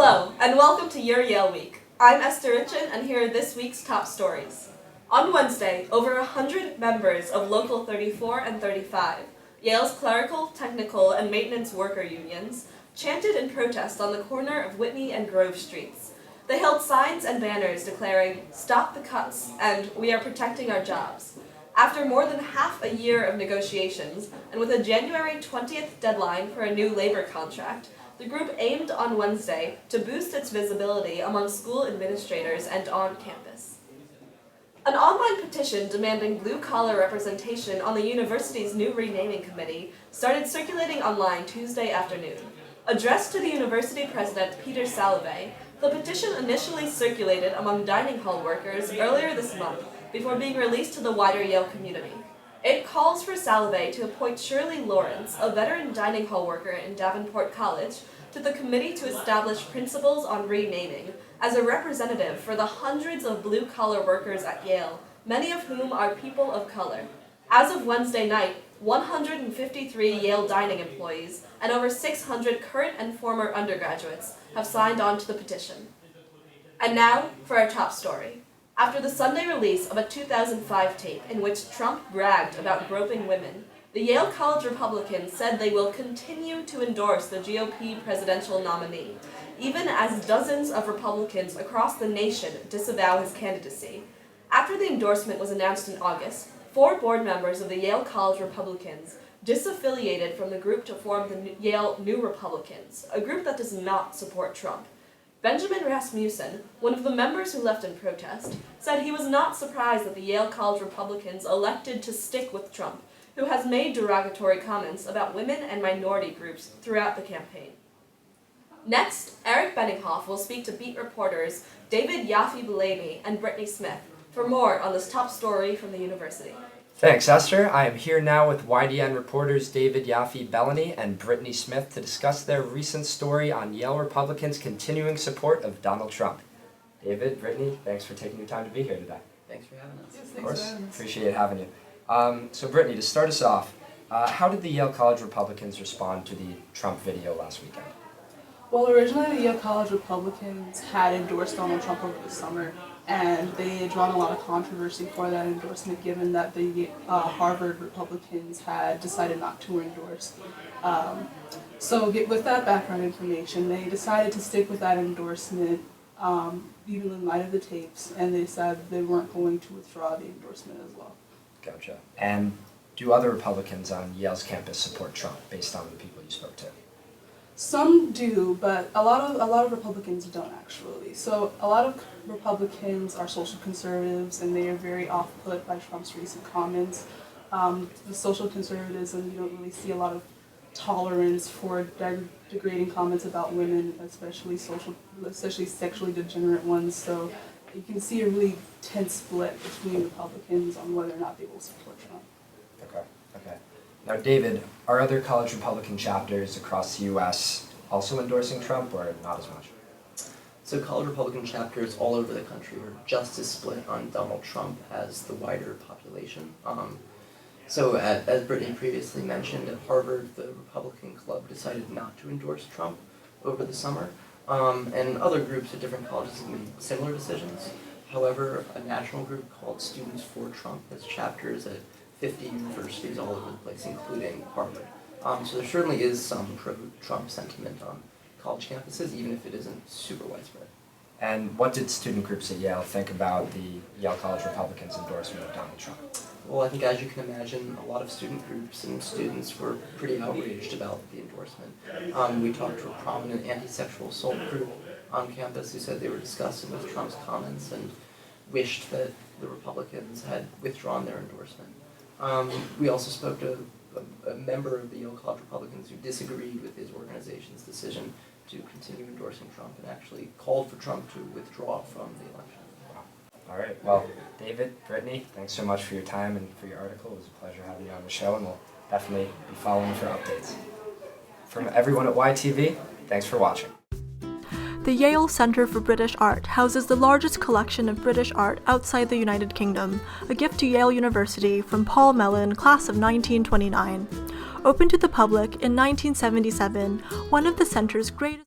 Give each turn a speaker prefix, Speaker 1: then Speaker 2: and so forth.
Speaker 1: Hello, and welcome to Your Yale Week. I'm Esther Ritchin, and here are this week's top stories. On Wednesday, over 100 members of Local 34 and 35, Yale's clerical, technical, and maintenance worker unions, chanted in protest on the corner of Whitney and Grove Streets. They held signs and banners declaring, "Stop the cuts," and "We are protecting our jobs." After more than half a year of negotiations, and with a January 20th deadline for a new labor contract, the group aimed on Wednesday to boost its visibility among school administrators and on campus. An online petition demanding blue-collar representation on the university's new renaming committee started circulating online Tuesday afternoon. Addressed to the university president Peter Salovey, the petition initially circulated among dining hall workers earlier this month before being released to the wider Yale community. It calls for Salovey to appoint Shirley Lawrence, a veteran dining hall worker in Davenport College, to the committee to establish principles on renaming as a representative for the hundreds of blue-collar workers at Yale, many of whom are people of color. As of Wednesday night, 153 Yale dining employees and over 600 current and former undergraduates have signed on to the petition. And now for our top story. After the Sunday release of a 2005 tape in which Trump bragged about groping women, the Yale College Republicans said they will continue to endorse the GOP presidential nominee, even as dozens of Republicans across the nation disavow his candidacy. After the endorsement was announced in August, 4 board members of the Yale College Republicans disaffiliated from the group to form the Yale New Republicans, a group that does not support Trump. Benjamin Rasmussen, one of the members who left in protest, said he was not surprised that the Yale College Republicans elected to stick with Trump, who has made derogatory comments about women and minority groups throughout the campaign. Next, Eric Benninghoff will speak to beat reporters David Yaffe-Bellany and Brittany Smith for more on this top story from the university.
Speaker 2: Thanks, Esther. I am here now with YDN reporters David Yaffe-Bellany and Brittany Smith to discuss their recent story on Yale Republicans' continuing support of Donald Trump. David, Brittany, thanks for taking your time to be here today.
Speaker 3: Thanks for having us.
Speaker 2: Of course, appreciate having you. So Brittany, to start us off, how did the Yale College Republicans respond to the Trump video last weekend?
Speaker 4: Well, originally the Yale College Republicans had endorsed Donald Trump over the summer, and they had drawn a lot of controversy for that endorsement given that the Harvard Republicans had decided not to endorse. So with that background information, they decided to stick with that endorsement even in light of the tapes, and they said they weren't going to withdraw the endorsement as well.
Speaker 2: Gotcha. And do other Republicans on Yale's campus support Trump based on the people you spoke to?
Speaker 4: Some do, but a lot of Republicans don't actually. So a lot of Republicans are social conservatives, and they are very off-put by Trump's recent comments. The social conservatism, you don't really see a lot of tolerance for degrading comments about women, especially sexually degenerate ones. So you can see a really tense split between Republicans on whether or not they will support Trump.
Speaker 2: Okay. Now, David, are other college Republican chapters across the U.S. also endorsing Trump, or not as much?
Speaker 3: So college Republican chapters all over the country are just as split on Donald Trump as the wider population. So as Brittany previously mentioned, at Harvard, the Republican club decided not to endorse Trump over the summer, and other groups at different colleges have made similar decisions. However, a national group called Students for Trump has chapters at 50 universities all over the place, including Harvard. So there certainly is some pro-Trump sentiment on college campuses, even if it isn't super widespread.
Speaker 2: And what did student groups at Yale think about the Yale College Republicans' endorsement of Donald Trump?
Speaker 3: Well, I think as you can imagine, a lot of student groups and students were pretty outraged about the endorsement. We talked to a prominent anti-sexual assault group on campus who said they were disgusted with Trump's comments and wished that the Republicans had withdrawn their endorsement. We also spoke to a member of the Yale College Republicans who disagreed with his organization's decision to continue endorsing Trump and actually called for Trump to withdraw from the election.
Speaker 2: All right. Well, David, Brittany, thanks so much for your time and for your article. It was a pleasure having you on the show, and we'll definitely be following for updates. From everyone at YTV, thanks for watching.
Speaker 5: The Yale Center for British Art houses the largest collection of British art outside the United Kingdom, a gift to Yale University from Paul Mellon, class of 1929. Open to the public in 1977, one of the center's greatest